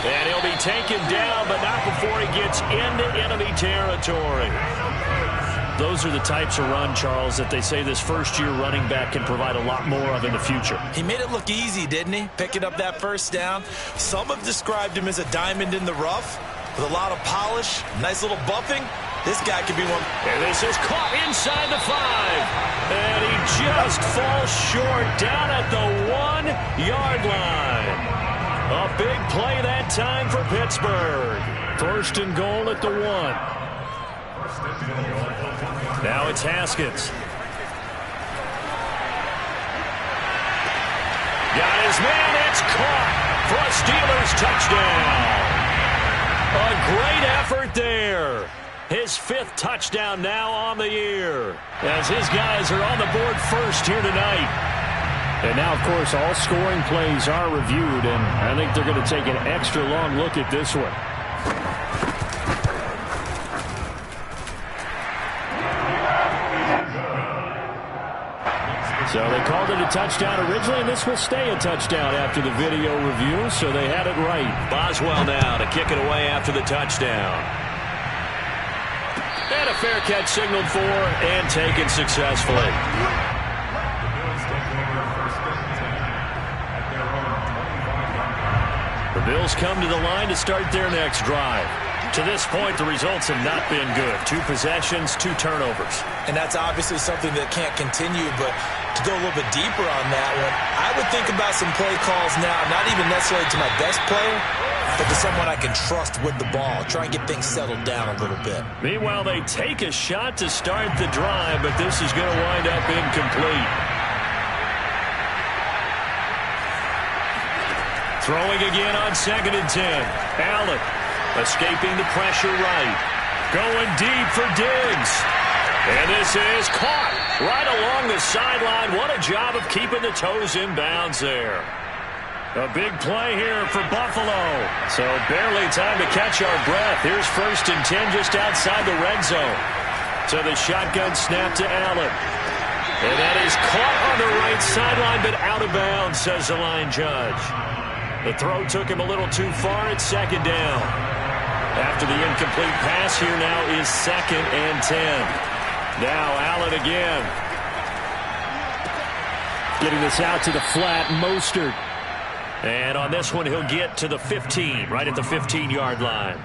And he'll be taken down, but not before he gets into enemy territory. Those are the types of run, Charles, that they say this first-year running back can provide a lot more of in the future. He made it look easy, didn't he? Picking up that first down. Some have described him as a diamond in the rough with a lot of polish, nice little bumping. This guy could be one. And this is caught inside the 5. And he just falls short down at the 1-yard line. A big play that time for Pittsburgh. First and goal at the 1. Now it's Haskins. Got his man. It's caught for a Steelers touchdown. A great effort there. His 5th touchdown now on the year, as his guys are on the board first here tonight. And now, of course, all scoring plays are reviewed, and I think they're going to take an extra long look at this one. So they called it a touchdown originally, and this will stay a touchdown after the video review, so they had it right. Boswell now to kick it away after the touchdown. And a fair catch signaled for and taken successfully. The Bills come to the line to start their next drive. To this point, the results have not been good. 2 possessions, 2 turnovers. And that's obviously something that can't continue, but to go a little bit deeper on that one, I would think about some play calls now, not even necessarily to my best player, but to someone I can trust with the ball. Try and get things settled down a little bit. Meanwhile, they take a shot to start the drive, but this is going to wind up incomplete. Throwing again on 2nd and 10. Allen escaping the pressure right. Going deep for Diggs. And this is caught right along the sideline. What a job of keeping the toes in bounds there. A big play here for Buffalo. So barely time to catch our breath. Here's 1st and 10 just outside the red zone. So the shotgun snap to Allen. And that is caught on the right sideline, but out of bounds, says the line judge. The throw took him a little too far. It's 2nd down. After the incomplete pass, here now is 2nd and 10. Now Allen again. Getting this out to the flat, Mostert. And on this one, he'll get to the 15, right at the 15-yard line.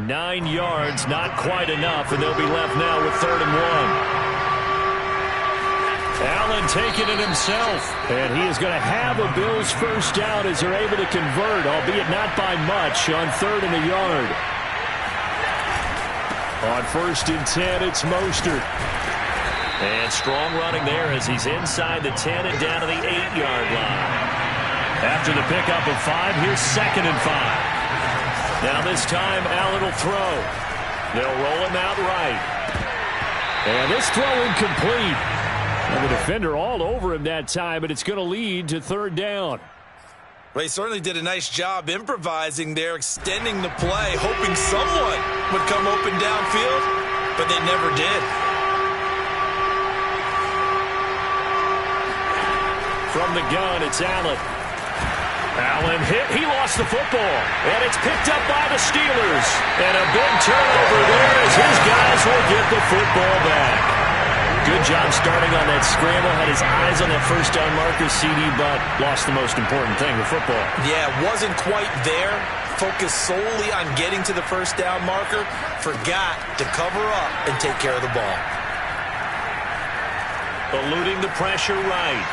9 yards, not quite enough, and they'll be left now with 3rd and 1. Allen taking it himself, and he is going to have a Bills first down as they're able to convert, albeit not by much, on 3rd and a yard. On 1st and 10, it's Mostert. And strong running there as he's inside the 10 and down to the 8-yard line. After the pickup of 5, here's 2nd and 5. Now this time, Allen will throw. They'll roll him out right. And this throw incomplete. And the defender all over him that time, but it's going to lead to 3rd down. Well, he certainly did a nice job improvising there, extending the play, hoping someone would come open downfield, but they never did. From the gun, it's Allen. Allen hit. He lost the football. And it's picked up by the Steelers. And a big turnover there as his guys will get the football back. Good job starting on that scramble. Had his eyes on that first down marker, CD, but lost the most important thing, the football. Yeah, wasn't quite there. Focused solely on getting to the first down marker. Forgot to cover up and take care of the ball. Eluding the pressure right.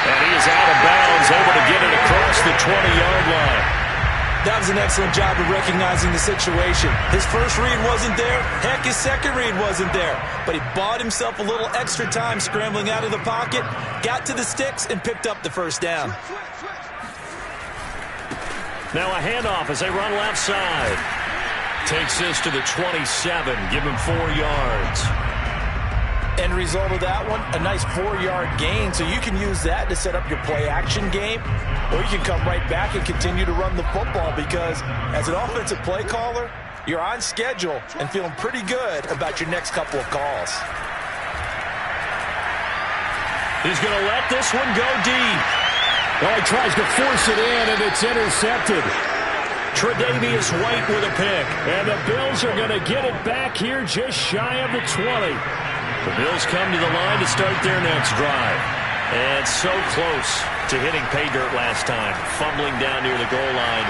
And he is out of bounds, able to get it across the 20-yard line. That was an excellent job of recognizing the situation. His first read wasn't there. Heck, his second read wasn't there. But he bought himself a little extra time scrambling out of the pocket, got to the sticks, and picked up the first down. Now a handoff as they run left side. Takes this to the 27, give him 4 yards. End result of that one, a nice 4-yard gain. So you can use that to set up your play-action game, or you can come right back and continue to run the football because as an offensive play caller, you're on schedule and feeling pretty good about your next couple of calls. He's going to let this one go deep. Well, he tries to force it in, and it's intercepted. Tre'Davious White with a pick. And the Bills are going to get it back here just shy of the 20. The Bills come to the line to start their next drive. And so close to hitting pay dirt last time. Fumbling down near the goal line.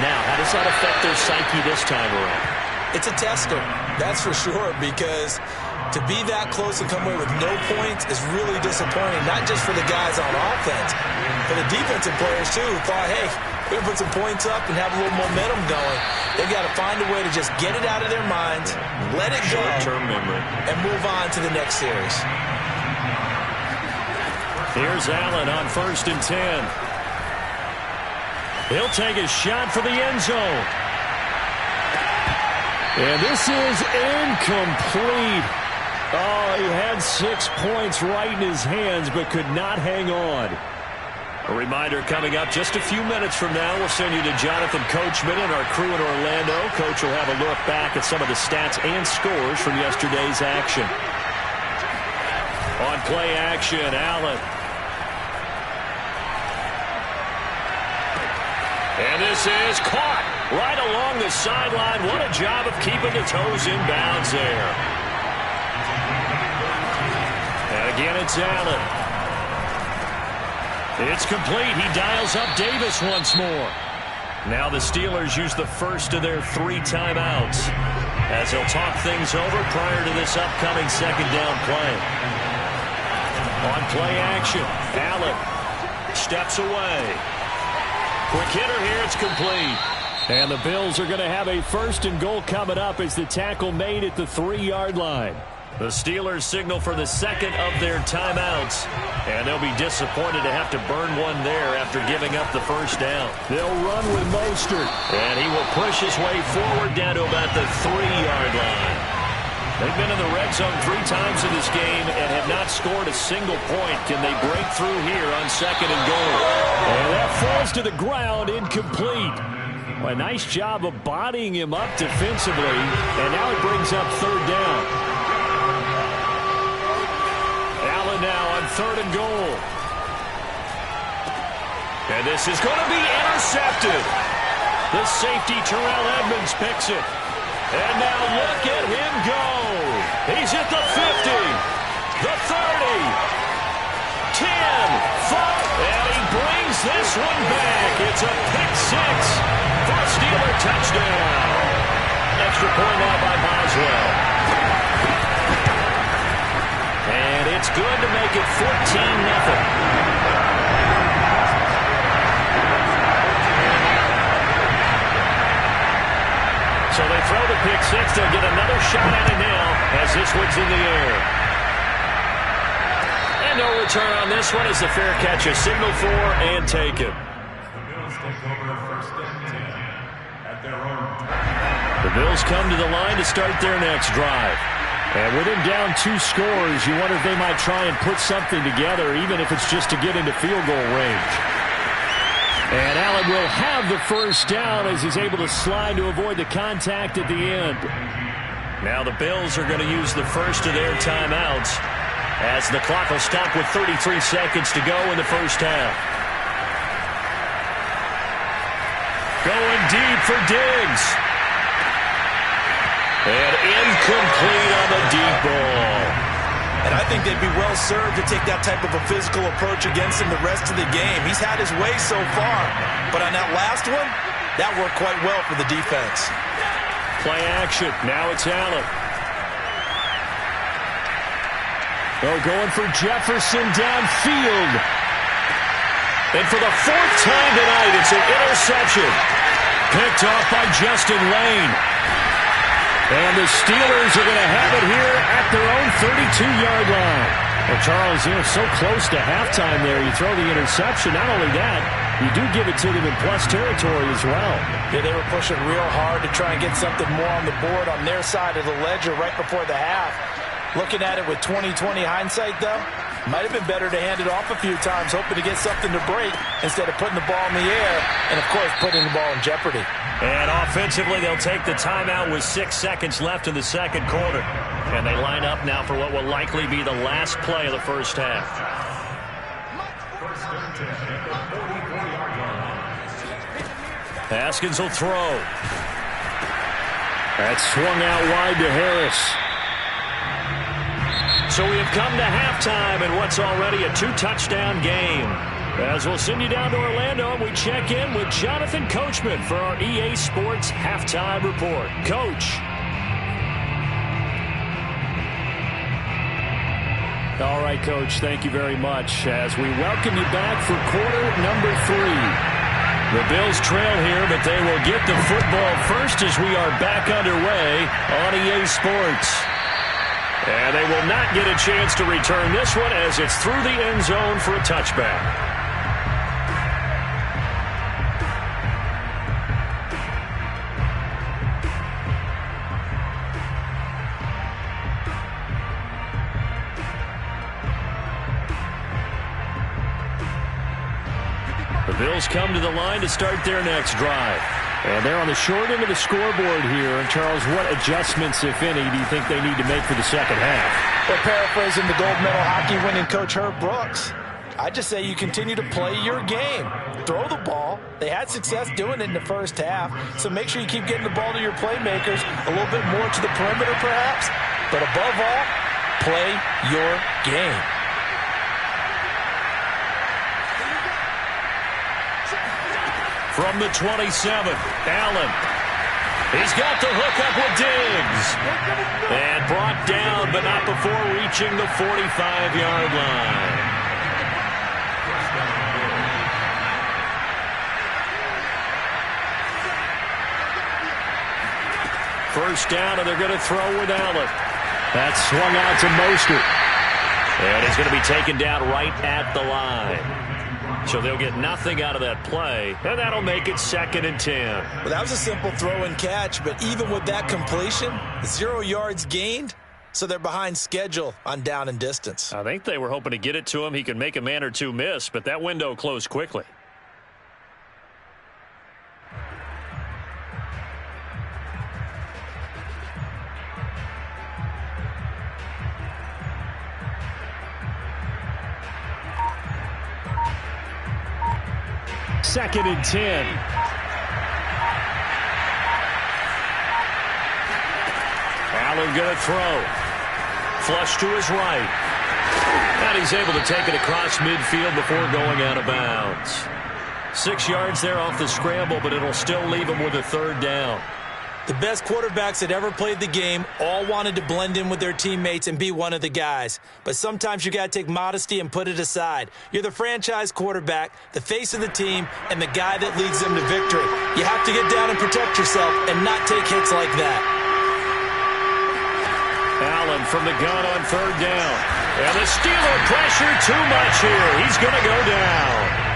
Now, how does that affect their psyche this time around? It's a tester, that's for sure, because to be that close and come away with no points is really disappointing, not just for the guys on offense, for the defensive players, too, who thought, hey, we're going to put some points up and have a little momentum going. They've got to find a way to just get it out of their minds, let it go, short-term memory, and move on to the next series. Here's Allen on 1st and 10. He'll take a shot for the end zone. And this is incomplete. Oh, he had 6 points right in his hands, but could not hang on. A reminder coming up just a few minutes from now. We'll send you to Jonathan Coachman and our crew in Orlando. Coach will have a look back at some of the stats and scores from yesterday's action. On play action, Allen. And this is caught right along the sideline. What a job of keeping the toes in bounds there. And again, it's Allen. It's complete. He dials up Davis once more. Now the Steelers use the first of their 3 timeouts as they'll talk things over prior to this upcoming second down play. On play action, Allen steps away. Quick hitter here, it's complete. And the Bills are going to have a 1st and goal coming up as the tackle made at the 3-yard line. The Steelers signal for the second of their timeouts, and they'll be disappointed to have to burn one there after giving up the first down. They'll run with Mostert. And he will push his way forward down to about the 3-yard line. They've been in the red zone 3 times in this game and have not scored a single point. Can they break through here on 2nd and goal? And that falls to the ground, incomplete. A nice job of bodying him up defensively, and now it brings up 3rd down. Allen now on 3rd and goal. And this is going to be intercepted. The safety, Terrell Edmonds, picks it. And now look at him go. He's at the 50, the 30, 10, 5, and he brings this one back. It's a pick 6 for a Steeler touchdown. Extra point now by Boswell. And it's good to make it 14-0. So they throw the pick 6. They'll get another shot at it now as this one's in the air. And no return on this one as the fair catch is signaled for and taken. The Bills come to the line to start their next drive. And with him down 2 scores, you wonder if they might try and put something together, even if it's just to get into field goal range. And Allen will have the first down as he's able to slide to avoid the contact at the end. Now the Bills are going to use the first of their timeouts as the clock will stop with 33 seconds to go in the first half. Going deep for Diggs. And incomplete on the deep ball. And I think they'd be well served to take that type of a physical approach against him the rest of the game. He's had his way so far, but on that last one, that worked quite well for the defense. Play action. Now it's Allen. They're going for Jefferson downfield. And for the 4th time tonight, it's an interception. Picked off by Justin Lane. And the Steelers are going to have it here at their own 32-yard line. Well, Charles, so close to halftime there. You throw the interception. Not only that, you do give it to them in plus territory as well. Yeah, they were pushing real hard to try and get something more on the board on their side of the ledger right before the half. Looking at it with 20/20 hindsight, though, might have been better to hand it off a few times, hoping to get something to break instead of putting the ball in the air and, of course, putting the ball in jeopardy. And offensively, they'll take the timeout with 6 seconds left in the second quarter. And they line up now for what will likely be the last play of the first half. Haskins will throw. That's swung out wide to Harris. So we have come to halftime in what's already a 2-touchdown game. As we'll send you down to Orlando, we check in with Jonathan Coachman for our EA Sports Halftime Report. Coach. All right, Coach, thank you very much as we welcome you back for quarter number 3. The Bills trail here, but they will get the football first as we are back underway on EA Sports. And they will not get a chance to return this one as it's through the end zone for a touchback. The Bills come to the line to start their next drive. And they're on the short end of the scoreboard here. And, Charles, what adjustments, if any, do you think they need to make for the second half? Well, paraphrasing the gold medal hockey winning coach Herb Brooks, I just say you continue to play your game. Throw the ball. They had success doing it in the first half, so make sure you keep getting the ball to your playmakers, a little bit more to the perimeter perhaps, but above all, play your game. From the 27, Allen. He's got the hook up with Diggs. And brought down, but not before reaching the 45-yard line. First down, and they're going to throw with Allen. That swung out to Mostert. And he's going to be taken down right at the line. So they'll get nothing out of that play, and that'll make it 2nd and 10. Well, that was a simple throw and catch, but even with that completion, 0 yards gained, so they're behind schedule on down and distance. I think they were hoping to get it to him. He could make a man or two miss, but that window closed quickly. Second and 10. Allen going to throw. Flush to his right. And he's able to take it across midfield before going out of bounds. 6 yards there off the scramble, but it'll still leave him with a 3rd down. The best quarterbacks that ever played the game all wanted to blend in with their teammates and be one of the guys. But sometimes you got to take modesty and put it aside. You're the franchise quarterback, the face of the team, and the guy that leads them to victory. You have to get down and protect yourself and not take hits like that. Allen from the gun on 3rd down. And the Steeler pressure too much here. He's going to go down.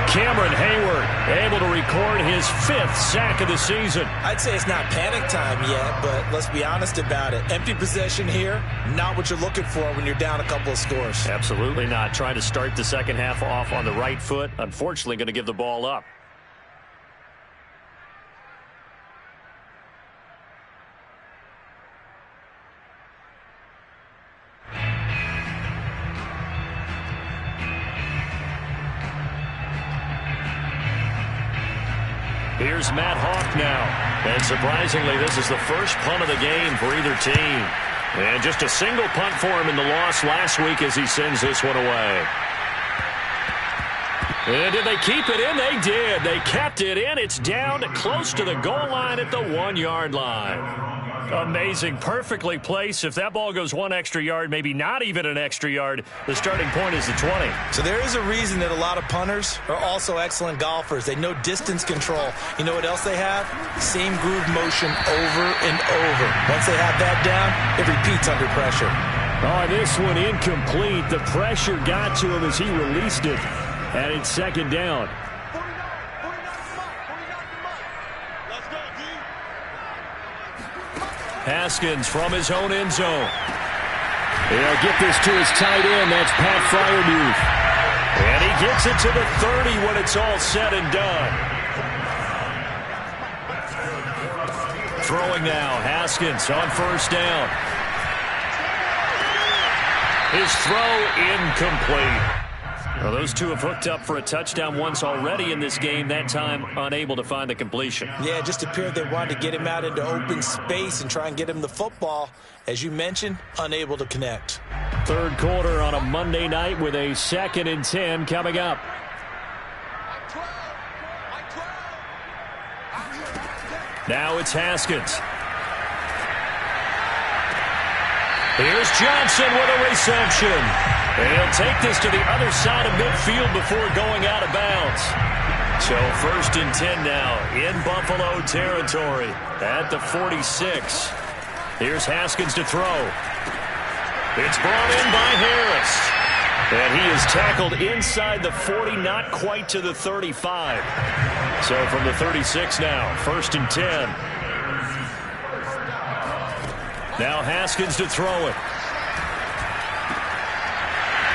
Cameron Hayward able to record his 5th sack of the season. I'd say it's not panic time yet, but let's be honest about it. Empty possession here, not what you're looking for when you're down a couple of scores. Absolutely not. Trying to start the second half off on the right foot. Unfortunately, going to give the ball up. Here's Matt Hawk now. And surprisingly, this is the first punt of the game for either team. And just a single punt for him in the loss last week as he sends this one away. And did they keep it in? They did. They kept it in. It's down to close to the goal line at the 1-yard line. Amazing. Perfectly placed. If that ball goes 1 extra yard, maybe not even an extra yard, the starting point is the 20. So there is a reason that a lot of punters are also excellent golfers. They know distance control. You know what else they have? Same groove motion over and over. Once they have that down, it repeats under pressure. Oh, this one incomplete. The pressure got to him as he released it. And it's 2nd down. Haskins from his own end zone. He'll get this to his tight end. That's Pat Fryermuth. And he gets it to the 30 when it's all said and done. Throwing now, Haskins on 1st down. His throw incomplete. Well, those two have hooked up for a touchdown once already in this game, that time unable to find the completion. Yeah, it just appeared they wanted to get him out into open space and try and get him the football. As you mentioned, unable to connect. Third quarter on a Monday night with a 2nd and 10 coming up. Now it's Haskins. Here's Johnson with a reception. And he'll take this to the other side of midfield before going out of bounds. So 1st and 10 now in Buffalo territory at the 46. Here's Haskins to throw. It's brought in by Harris. And he is tackled inside the 40, not quite to the 35. So from the 36 now, 1st and 10. Now Haskins to throw it.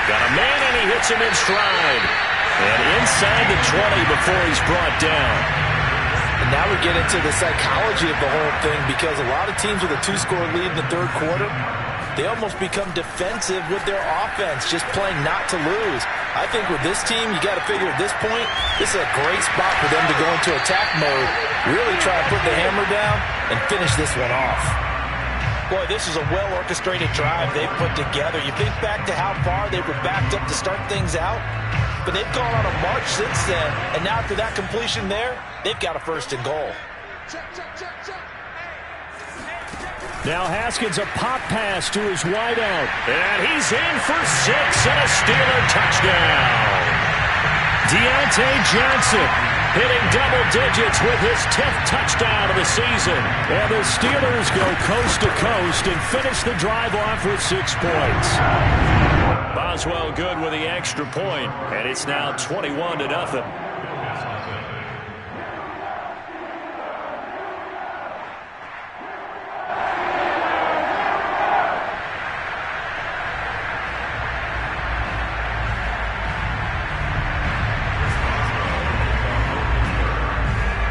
Got a man, and he hits him in stride. And inside the 20 before he's brought down. And now we get into the psychology of the whole thing, because a lot of teams with a 2-score lead in the third quarter, they almost become defensive with their offense, just playing not to lose. I think with this team, you got to figure at this point, this is a great spot for them to go into attack mode, really try to put the hammer down and finish this one off. Boy, this is a well-orchestrated drive they've put together. You think back to how far they were backed up to start things out, but they've gone on a march since then, and now after that completion there, they've got a 1st and goal. Now Haskins, a pop pass to his wideout. And he's in for 6 and a Steeler touchdown. Deontay Johnson hitting double digits with his 10th touchdown of the season. And the Steelers go coast to coast and finish the drive off with 6 points. Boswell good with the extra point, and it's now 21-0.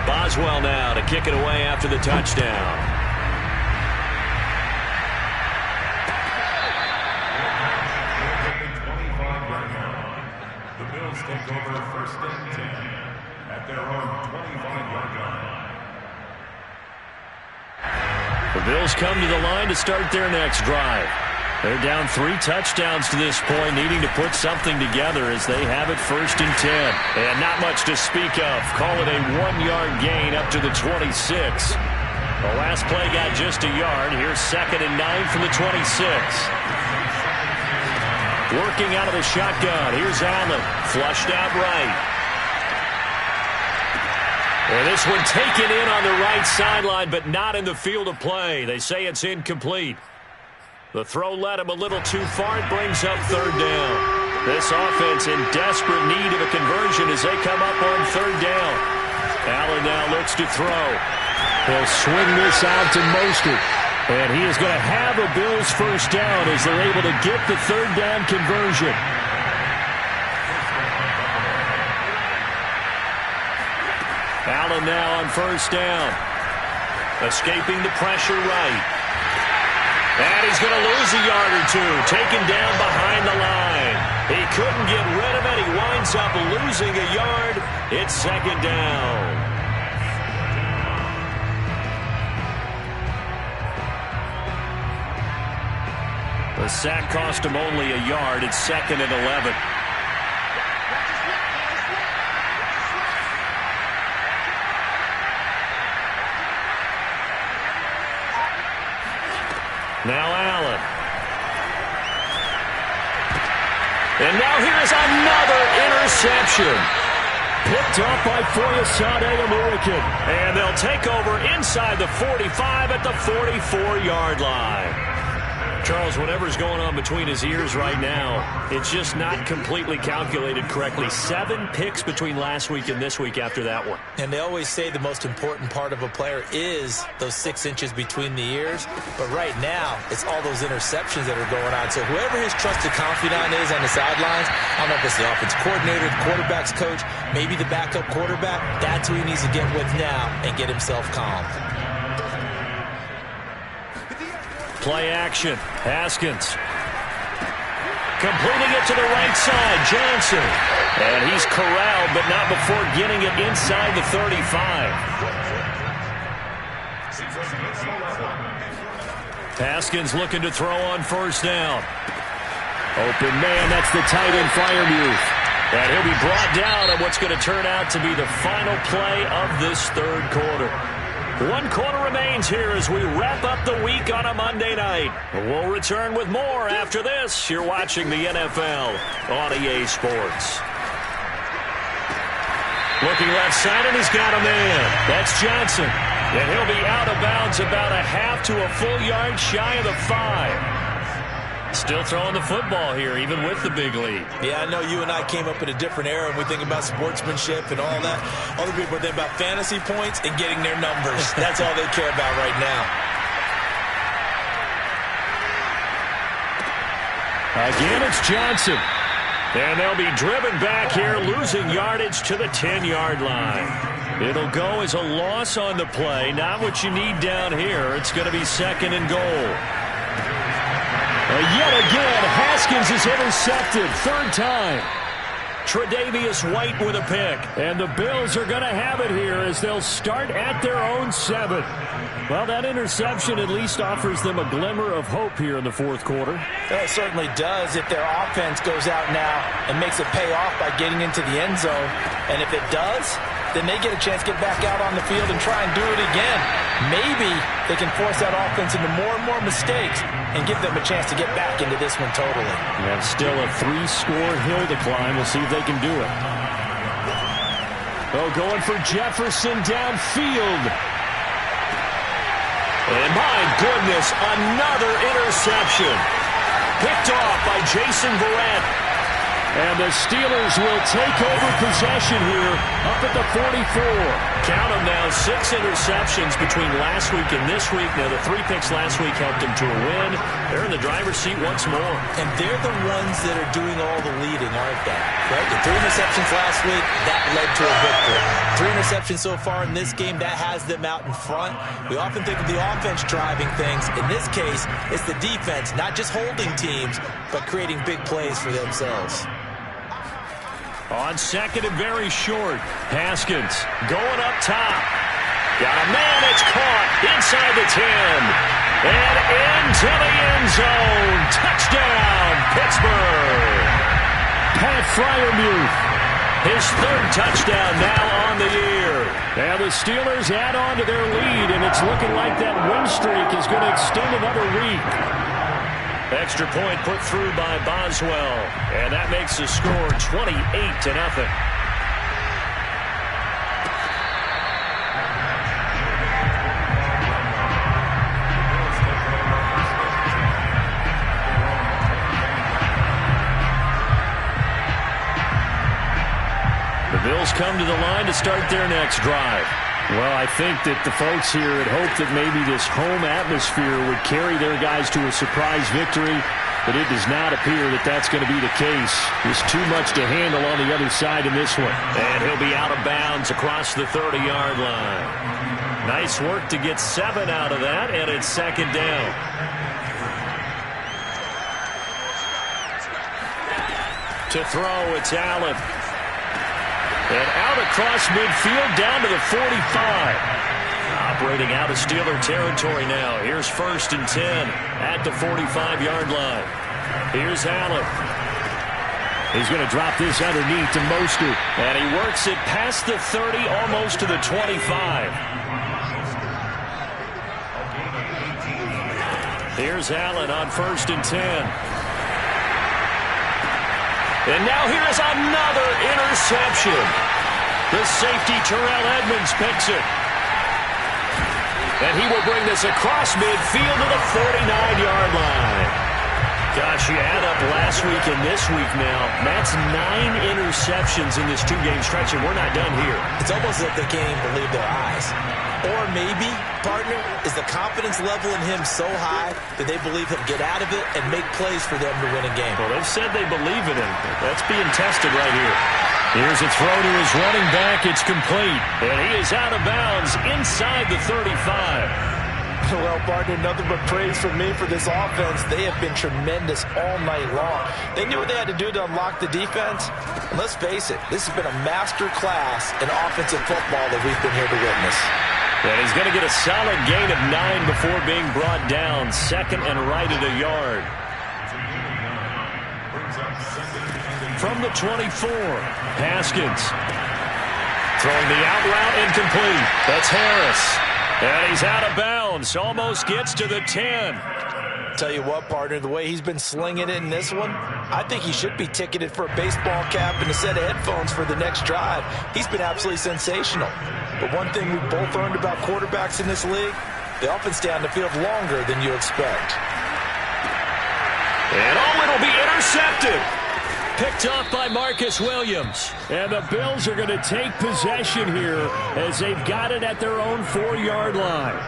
Boswell now to kick it away after the touchdown. The Bills take over 1st and 10 at their own 25-yard line. The Bills come to the line to start their next drive. They're down 3 touchdowns to this point, needing to put something together as they have it 1st and 10. And not much to speak of. Call it a 1-yard gain up to the 26. The last play got just a yard. Here's 2nd and 9 from the 26. Working out of the shotgun. Here's Allen. Flushed out right. And this one taken in on the right sideline, but not in the field of play. They say it's incomplete. The throw led him a little too far. It brings up 3rd down. This offense in desperate need of a conversion as they come up on 3rd down. Allen now looks to throw. He'll swing this out to Mostert. And he is going to have a Bills 1st down as they're able to get the 3rd down conversion. Allen now on 1st down. Escaping the pressure right. And he's going to lose a yard or 2. Taken down behind the line. He couldn't get rid of it. He winds up losing a yard. It's 2nd down. The sack cost him only a yard. It's 2nd and 11. Now Allen. And now here's another interception. Picked up by Foyesade American. And they'll take over inside the 45 at the 44-yard line. Charles, whatever's going on between his ears right now, it's just not completely calculated correctly. 7 picks between last week and this week after that one. And they always say the most important part of a player is those 6 inches between the ears. But right now, it's all those interceptions that are going on. So whoever his trusted confidant is on the sidelines, I don't know if it's the offense coordinator, the quarterback's coach, maybe the backup quarterback, that's who he needs to get with now and get himself calm. Play action. Haskins. Completing it to the right side, Johnson. And he's corralled, but not before getting it inside the 35. Haskins looking to throw on first down. Open man, that's the tight end Freiermuth. And he'll be brought down on what's going to turn out to be the final play of this third quarter. 1 quarter remains here as we wrap up the week on a Monday night. We'll return with more after this. You're watching the NFL on EA Sports. Looking left side, and he's got a man. That's Johnson. And he'll be out of bounds about a half to a full yard shy of the 5. Still throwing the football here, even with the big lead. Yeah, I know you and I came up in a different era, and we think about sportsmanship and all that. Other people think about fantasy points and getting their numbers. That's all they care about right now. Again, it's Johnson. And they'll be driven back here, losing yardage to the 10-yard line. It'll go as a loss on the play. Not what you need down here. It's going to be 2nd and goal. Yet again, Haskins is intercepted. 3rd time. Tre'Davious White with a pick. And the Bills are going to have it here as they'll start at their own 7. Well, that interception at least offers them a glimmer of hope here in the 4th quarter. It certainly does if their offense goes out now and makes it pay off by getting into the end zone. And if it does, then they get a chance to get back out on the field and try and do it again. Maybe they can force that offense into more and more mistakes and give them a chance to get back into this one totally. And still a 3-score hill to climb. We'll see if they can do it. Oh, going for Jefferson downfield. And my goodness, another interception. Picked off by Jason Verrett. And the Steelers will take over possession here up at the 44. Count them now, 6 interceptions between last week and this week. Now, the 3 picks last week helped them to a win. They're in the driver's seat once more. And they're the ones that are doing all the leading, aren't they? Right? The 3 interceptions last week, that led to a victory. 3 interceptions so far in this game, that has them out in front. We often think of the offense driving things. In this case, it's the defense, not just holding teams, but creating big plays for themselves. On 2nd and very short, Haskins going up top. Got a man, it's caught inside the 10. And into the end zone. Touchdown, Pittsburgh. Pat Freiermuth, his 3rd touchdown now on the year. And the Steelers add on to their lead, and it's looking like that win streak is going to extend another week. Extra point put through by Boswell. And that makes the score 28-0. The Bills come to the line to start their next drive. Well, I think that the folks here had hoped that maybe this home atmosphere would carry their guys to a surprise victory, but it does not appear that that's going to be the case. There's too much to handle on the other side in this one. And he'll be out of bounds across the 30-yard line. Nice work to get 7 out of that, and it's 2nd down. To throw, it's Allen. And out across midfield, down to the 45. Operating out of Steeler territory now. Here's 1st and 10 at the 45-yard line. Here's Allen. He's going to drop this underneath to Mostert. And he works it past the 30, almost to the 25. Here's Allen on 1st and 10. And now here's another interception. The safety, Terrell Edmonds, picks it. And he will bring this across midfield to the 49-yard line. Gosh, you add up last week and this week now. That's 9 interceptions in this 2-game stretch, and we're not done here. It's almost as if they can't even believe their eyes. Or maybe, partner, is the confidence level in him so high that they believe he'll get out of it and make plays for them to win a game. Well, they've said they believe in him. That's being tested right here. Here's a throw to his running back. It's complete. And he is out of bounds inside the 35. Well, partner, nothing but praise from me for this offense. They have been tremendous all night long. They knew what they had to do to unlock the defense. And let's face it, this has been a master class in offensive football that we've been here to witness. And he's going to get a solid gain of 9 before being brought down. Second and right at a yard. From the 24, Haskins. Throwing the out route incomplete. That's Harris. And he's out of bounds. Almost gets to the 10. Tell you what, partner, the way he's been slinging it in this one, I think he should be ticketed for a baseball cap and a set of headphones for the next drive. He's been absolutely sensational. But one thing we've both learned about quarterbacks in this league, they often stay on the field longer than you expect. And it'll be intercepted. Picked off by Marcus Williams. And the Bills are going to take possession here as they've got it at their own 4-yard line.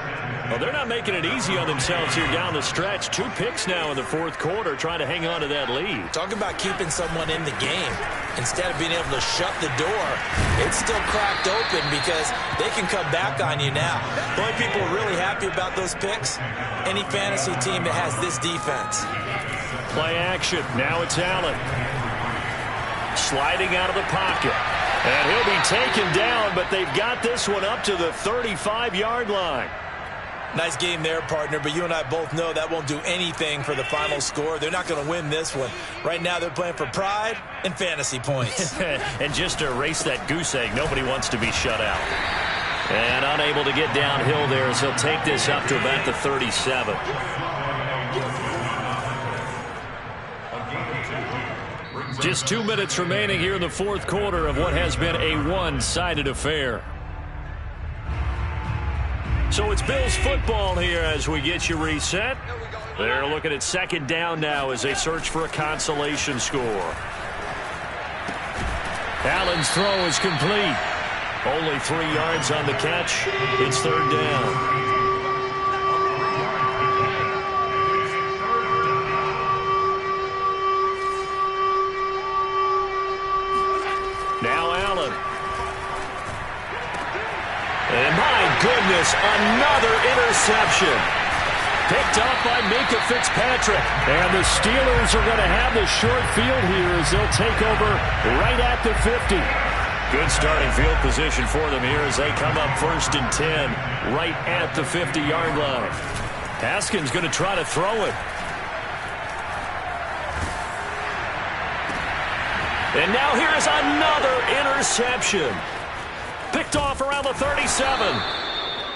Well, they're not making it easy on themselves here down the stretch. 2 picks now in the fourth quarter trying to hang on to that lead. Talking about keeping someone in the game. Instead of being able to shut the door, it's still cracked open because they can come back on you now. The only people really happy about those picks, any fantasy team that has this defense. Play action. Now it's Allen. Sliding out of the pocket. And he'll be taken down, but they've got this one up to the 35-yard line. Nice game there, partner, but you and I both know that won't do anything for the final score. They're not going to win this one. Right now they're playing for pride and fantasy points. And just to erase that goose egg, nobody wants to be shut out. And unable to get downhill there as he'll take this up to about the 37. Just 2 minutes remaining here in the fourth quarter of what has been a one-sided affair. So it's Bills football here as we get you reset. They're looking at second down now as they search for a consolation score. Allen's throw is complete. Only 3 yards on the catch. It's third down. Now Allen. And my goodness, another interception. Picked up by Minka Fitzpatrick. And the Steelers are going to have the short field here as they'll take over right at the 50. Good starting field position for them here as they come up first and 10 right at the 50-yard line. Haskins going to try to throw it. And now here's another interception. Picked off around the 37.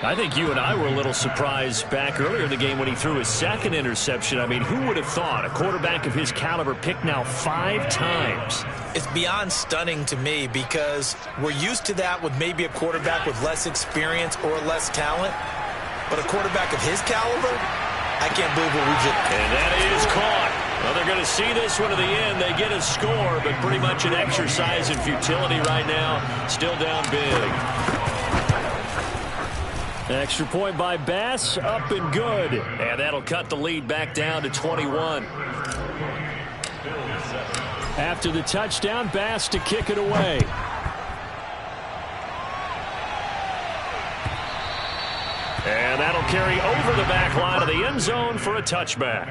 I think you and I were a little surprised back earlier in the game when he threw his second interception. I mean, who would have thought a quarterback of his caliber picked now 5 times? It's beyond stunning to me because we're used to that with maybe a quarterback with less experience or less talent. But a quarterback of his caliber, I can't believe what we just... And that is caught. Well, they're going to see this one to the end. They get a score, but pretty much an exercise in futility right now. Still down big. Extra point by Bass, up and good. And that'll cut the lead back down to 21. After the touchdown, Bass to kick it away. And that'll carry over the back line of the end zone for a touchback.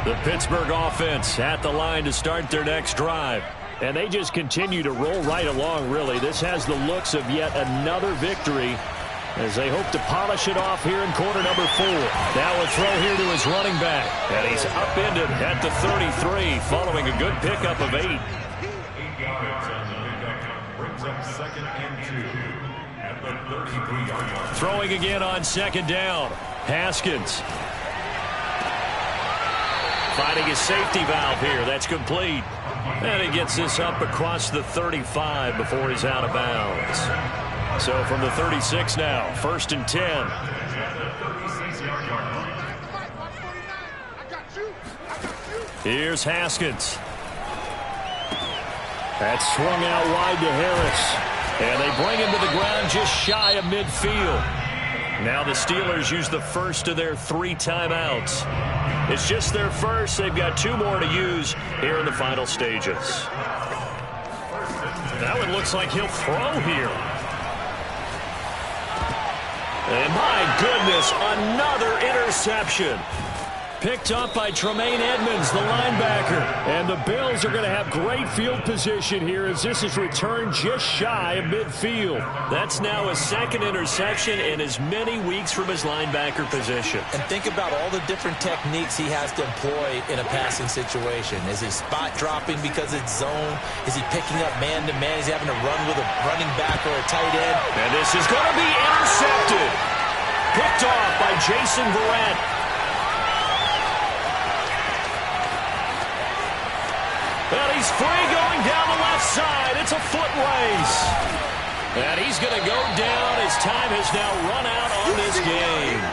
The Pittsburgh offense at the line to start their next drive. And they just continue to roll right along, really. This has the looks of yet another victory as they hope to polish it off here in quarter number 4. Now a throw here to his running back. And he's upended at the 33 following a good pickup of 8. 8 yards on the pickup brings up second and 2 at the 33-yard line. Throwing again on second down. Haskins. Finding his safety valve here. That's complete. And he gets this up across the 35 before he's out of bounds. So from the 36 now, first and 10. Here's Haskins. That's swung out wide to Harris. And they bring him to the ground just shy of midfield. Now the Steelers use the first of their 3 timeouts. It's just their first. They've got 2 more to use here in the final stages. That one looks like he'll throw here. And my goodness, another interception. Picked up by Tremaine Edmonds, the linebacker. And the Bills are going to have great field position here as this is returned just shy of midfield. That's now his 2nd interception in as many weeks from his linebacker position. And think about all the different techniques he has to employ in a passing situation. Is he spot dropping because it's zone? Is he picking up man-to-man? Is he having to run with a running back or a tight end? And this is going to be intercepted. Picked off by Jason Verrett. And he's free going down the left side. It's a foot race. And he's going to go down. His time has now run out on this game.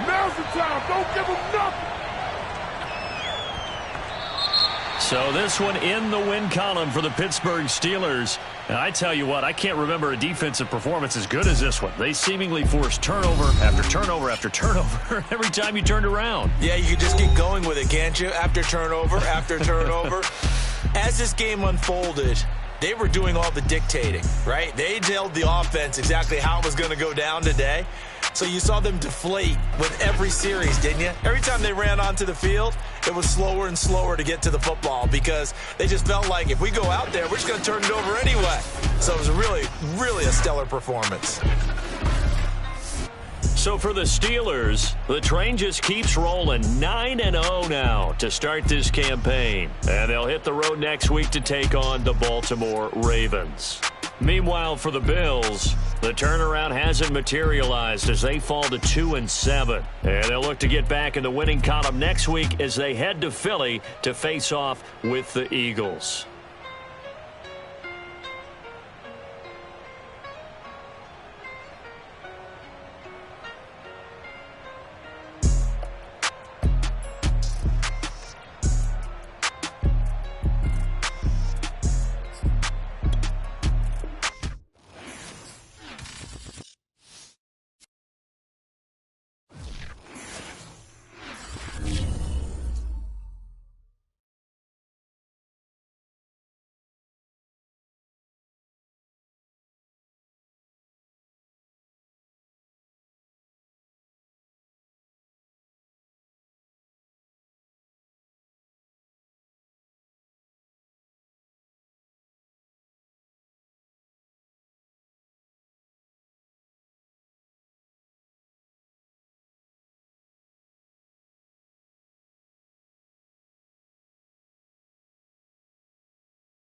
Now's the time. Don't give him nothing. So this one in the win column for the Pittsburgh Steelers. And I tell you what, I can't remember a defensive performance as good as this one. They seemingly forced turnover after turnover after turnover every time you turned around. Yeah, you could just keep going with it, can't you? After turnover, after turnover. As this game unfolded, they were doing all the dictating, right? They told the offense exactly how it was going to go down today. So you saw them deflate with every series, didn't you? Every time they ran onto the field, it was slower and slower to get to the football because they just felt like if we go out there, we're just going to turn it over anyway. So it was really, really a stellar performance. So for the Steelers, the train just keeps rolling 9-0 now to start this campaign. And they'll hit the road next week to take on the Baltimore Ravens. Meanwhile, for the Bills, the turnaround hasn't materialized as they fall to 2-7. And they'll look to get back in the winning column next week as they head to Philly to face off with the Eagles.